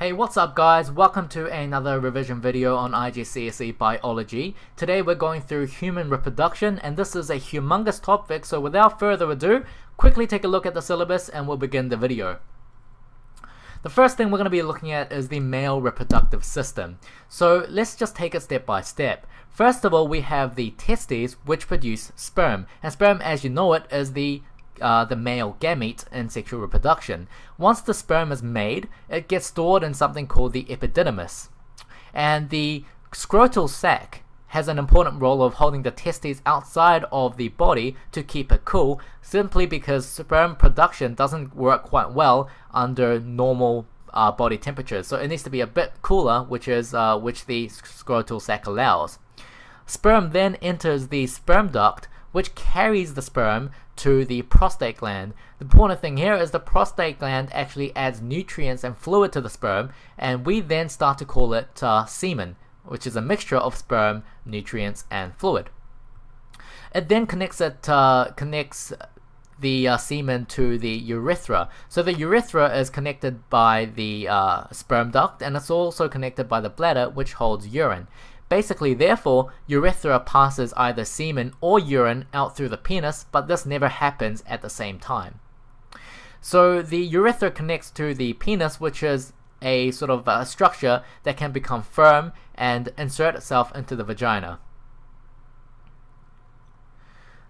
Hey, what's up guys? Welcome to another revision video on IGCSE Biology. Today we're going through human reproduction, and this is a humongous topic, so without further ado, quickly take a look at the syllabus and we'll begin the video. The first thing we're going to be looking at is the male reproductive system. So let's just take it step by step. First of all, we have the testes, which produce sperm, and sperm, as you know it, is the male gamete in sexual reproduction. Once the sperm is made, it gets stored in something called the epididymis. And the scrotal sac has an important role of holding the testes outside of the body to keep it cool, simply because sperm production doesn't work quite well under normal body temperatures. So it needs to be a bit cooler, which the scrotal sac allows. Sperm then enters the sperm duct, which carries the sperm to the prostate gland. The important thing here is the prostate gland actually adds nutrients and fluid to the sperm, and we then start to call it semen, which is a mixture of sperm, nutrients, and fluid. It then connects the semen to the urethra. So the urethra is connected by the sperm duct, and it's also connected by the bladder, which holds urine. Basically, therefore, urethra passes either semen or urine out through the penis, but this never happens at the same time. So the urethra connects to the penis, which is a sort of a structure that can become firm and insert itself into the vagina.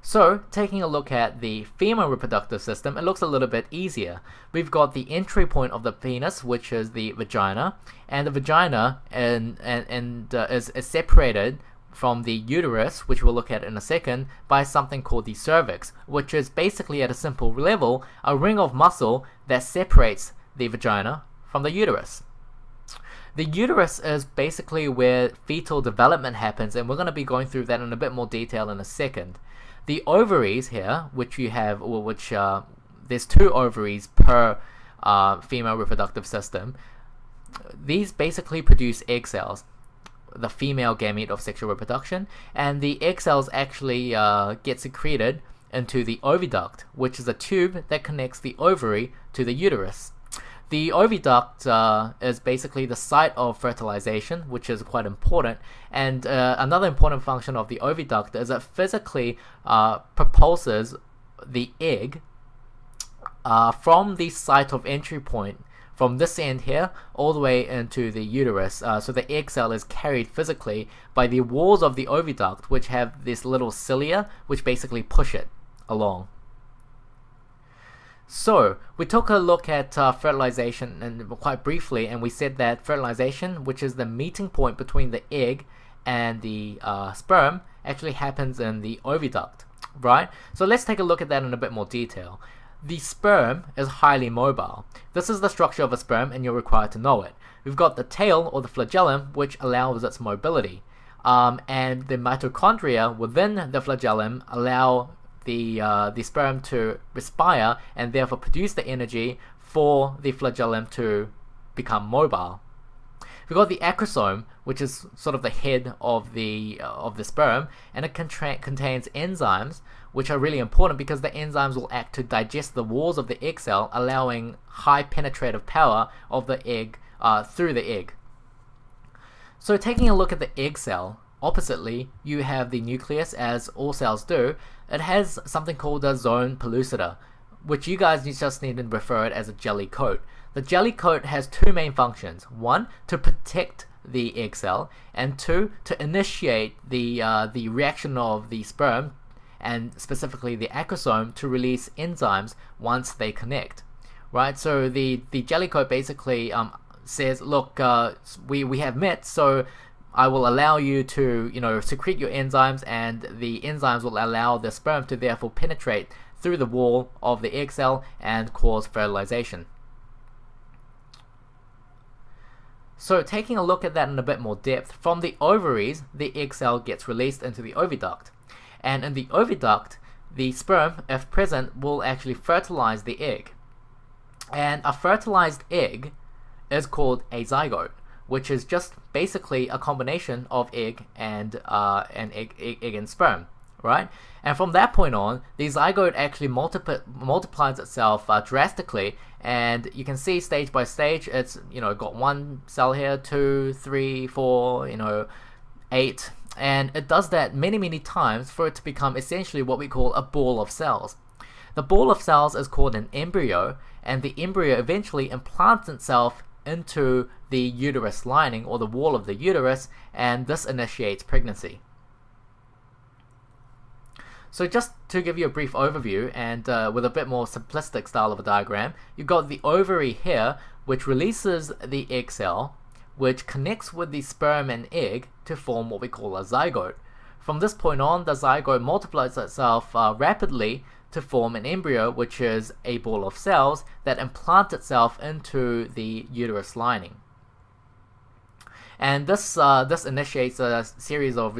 So, taking a look at the female reproductive system, it looks a little bit easier. We've got the entry point of the penis, which is the vagina, and the vagina is separated from the uterus, which we'll look at in a second, by something called the cervix, which is basically at a simple level a ring of muscle that separates the vagina from the uterus. The uterus is basically where fetal development happens, and we're going to be going through that in a bit more detail in a second. The ovaries here, which you have, there's 2 ovaries per female reproductive system. These basically produce egg cells, the female gamete of sexual reproduction, and the egg cells actually get secreted into the oviduct, which is a tube that connects the ovary to the uterus. The oviduct is basically the site of fertilization, which is quite important, and another important function of the oviduct is it physically propulses the egg from the site of entry point, from this end here, all the way into the uterus. So the egg cell is carried physically by the walls of the oviduct, which have this little cilia, which basically push it along. So, we took a look at fertilization and quite briefly, and we said that fertilization, which is the meeting point between the egg and the sperm, actually happens in the oviduct, right? So let's take a look at that in a bit more detail. The sperm is highly mobile. This is the structure of a sperm, and you're required to know it. We've got the tail, or the flagellum, which allows its mobility. And the mitochondria within the flagellum allow the sperm to respire and therefore produce the energy for the flagellum to become mobile. We've got the acrosome, which is sort of the head of the sperm, and it contains enzymes, which are really important because the enzymes will act to digest the walls of the egg cell, allowing high penetrative power of the egg through the egg. So taking a look at the egg cell, oppositely, you have the nucleus, as all cells do. It has something called a zone pellucida, which you guys just need to refer it as a jelly coat. The jelly coat has 2 main functions. 1, to protect the egg cell, and 2, to initiate the reaction of the sperm, and specifically the acrosome, to release enzymes once they connect. Right, so the jelly coat basically says, look, we have met, so I will allow you to, secrete your enzymes, and the enzymes will allow the sperm to therefore penetrate through the wall of the egg cell and cause fertilization. So taking a look at that in a bit more depth, from the ovaries, the egg cell gets released into the oviduct. And in the oviduct, the sperm, if present, will actually fertilize the egg. And a fertilized egg is called a zygote, which is just basically a combination of egg and sperm, right? And from that point on, the zygote actually multiplies itself drastically, and you can see stage by stage, it's, got one cell here, 2, 3, 4, 8, and it does that many times for it to become essentially what we call a ball of cells. The ball of cells is called an embryo, and the embryo eventually implants itself into the uterus lining, or the wall of the uterus, and this initiates pregnancy. So just to give you a brief overview, and with a bit more simplistic style of a diagram, you've got the ovary here, which releases the egg cell, which connects with the sperm and egg to form what we call a zygote. From this point on, the zygote multiplies itself rapidly to form an embryo, which is a ball of cells that implant itself into the uterus lining. And this initiates a series of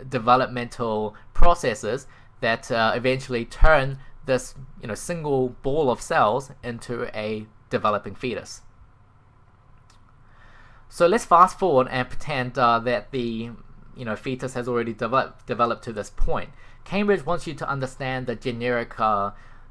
developmental processes that eventually turn this single ball of cells into a developing fetus. So let's fast forward and pretend that the fetus has already developed to this point. Cambridge wants you to understand the generic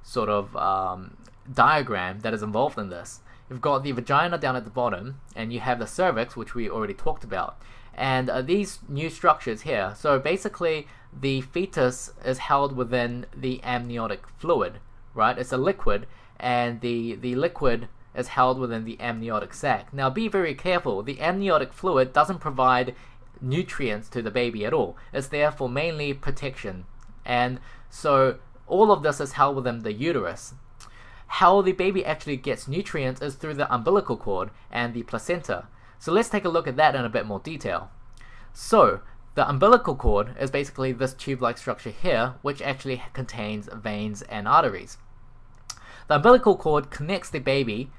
sort of diagram that is involved in this. You've got the vagina down at the bottom, and you have the cervix, which we already talked about. And these new structures here, so basically the fetus is held within the amniotic fluid, right? It's a liquid, and the liquid is held within the amniotic sac. Now be very careful, the amniotic fluid doesn't provide nutrients to the baby at all. It's there for mainly protection. And so all of this is held within the uterus. How the baby actually gets nutrients is through the umbilical cord and the placenta. So let's take a look at that in a bit more detail. So the umbilical cord is basically this tube-like structure here, which actually contains veins and arteries. The umbilical cord connects the baby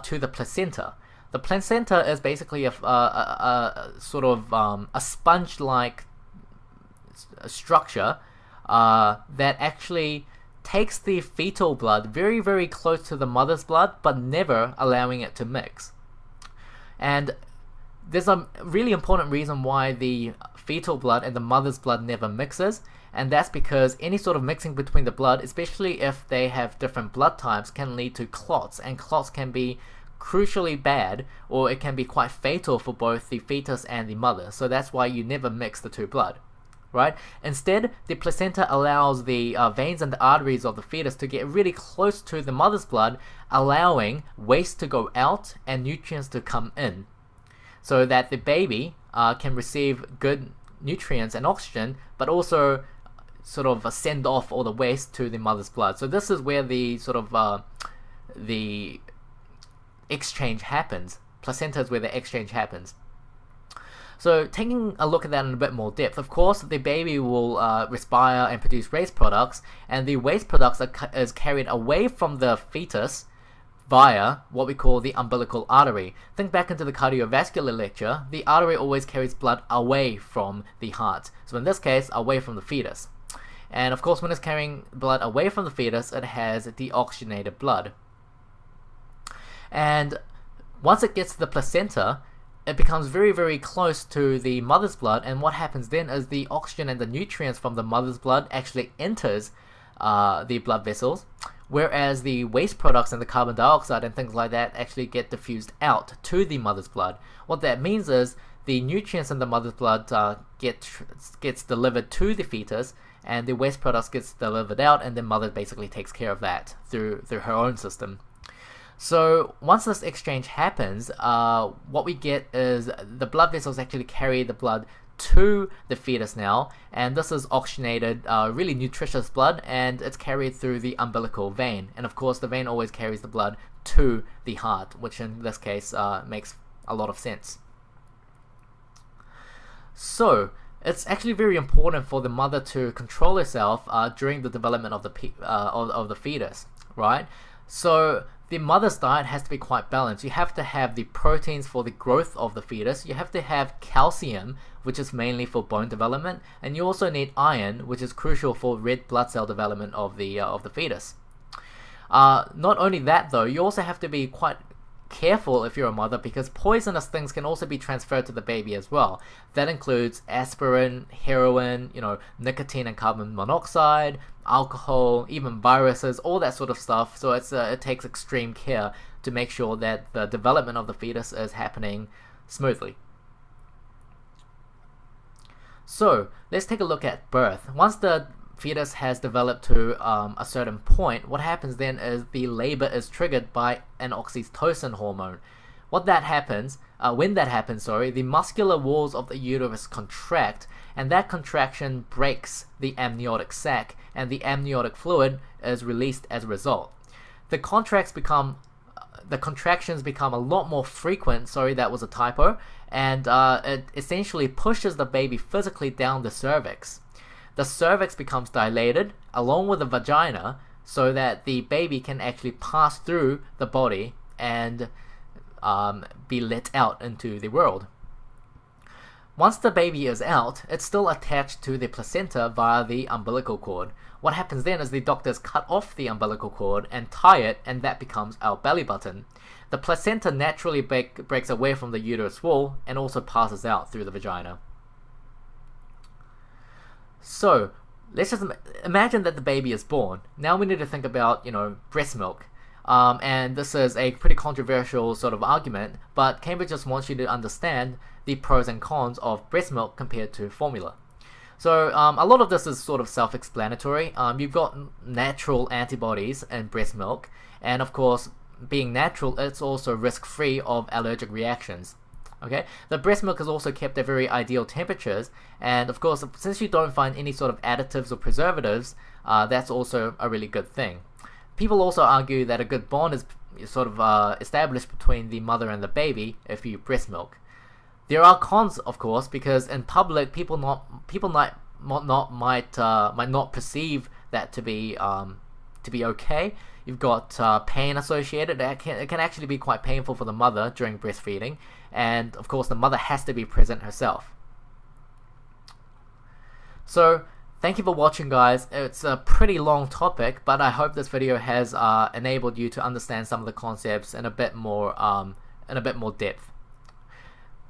to the placenta. The placenta is basically a sort of a sponge-like structure that actually takes the fetal blood very close to the mother's blood, but never allowing it to mix. And there's a really important reason why the fetal blood and the mother's blood never mixes, and that's because any sort of mixing between the blood, especially if they have different blood types, can lead to clots, and clots can be crucially bad, or it can be quite fatal for both the fetus and the mother. So that's why you never mix the two blood, right? Instead, the placenta allows the veins and the arteries of the fetus to get really close to the mother's blood, allowing waste to go out and nutrients to come in, so that the baby can receive good nutrients and oxygen, but also sort of send off all the waste to the mother's blood. So this is where the sort of the exchange happens. Placenta is where the exchange happens. So taking a look at that in a bit more depth, of course the baby will respire and produce waste products, and the waste products is carried away from the fetus via what we call the umbilical artery. Think back into the cardiovascular lecture. The artery always carries blood away from the heart, so in this case away from the fetus. And of course when it's carrying blood away from the fetus, it has deoxygenated blood. And once it gets to the placenta, it becomes very close to the mother's blood, and what happens then is the oxygen and the nutrients from the mother's blood actually enters the blood vessels, whereas the waste products and the carbon dioxide and things like that actually get diffused out to the mother's blood. What that means is the nutrients in the mother's blood gets delivered to the fetus, and the waste products gets delivered out, and the mother basically takes care of that through her own system. So once this exchange happens, what we get is the blood vessels actually carry the blood to the fetus now, and this is oxygenated, really nutritious blood, and it's carried through the umbilical vein. And of course the vein always carries the blood to the heart, which in this case makes a lot of sense. So it's actually very important for the mother to control herself during the development of the fetus, right? So the mother's diet has to be quite balanced. You have to have the proteins for the growth of the fetus. You have to have calcium, which is mainly for bone development, and you also need iron, which is crucial for red blood cell development of the fetus. Not only that though, you also have to be quite careful if you're a mother, because poisonous things can also be transferred to the baby as well. That includes aspirin, heroin, nicotine and carbon monoxide, alcohol, even viruses, all that sort of stuff. So it takes extreme care to make sure that the development of the fetus is happening smoothly. So let's take a look at birth. Once the fetus has developed to a certain point, what happens then is the labor is triggered by an oxytocin hormone. When that happens, the muscular walls of the uterus contract, and that contraction breaks the amniotic sac, and the amniotic fluid is released as a result. The contractions become a lot more frequent. Sorry, that was a typo. And it essentially pushes the baby physically down the cervix. The cervix becomes dilated along with the vagina, so that the baby can actually pass through the body and be let out into the world. Once the baby is out, it's still attached to the placenta via the umbilical cord. What happens then is the doctors cut off the umbilical cord and tie it, and that becomes our belly button. The placenta naturally breaks away from the uterus wall and also passes out through the vagina. So let's just imagine that the baby is born. Now we need to think about, breast milk. And this is a pretty controversial sort of argument, but Cambridge just wants you to understand the pros and cons of breast milk compared to formula. So a lot of this is sort of self-explanatory. You've got natural antibodies in breast milk, and of course, being natural, it's also risk-free of allergic reactions. Okay, the breast milk is also kept at very ideal temperatures, and of course, since you don't find any sort of additives or preservatives, that's also a really good thing. People also argue that a good bond is sort of established between the mother and the baby if you breast milk. There are cons, of course, because in public, people might not perceive that to be okay. You've got pain associated. It can actually be quite painful for the mother during breastfeeding, and of course, the mother has to be present herself. So, thank you for watching, guys. It's a pretty long topic, but I hope this video has enabled you to understand some of the concepts in a bit more depth.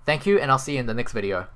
Thank you, and I'll see you in the next video.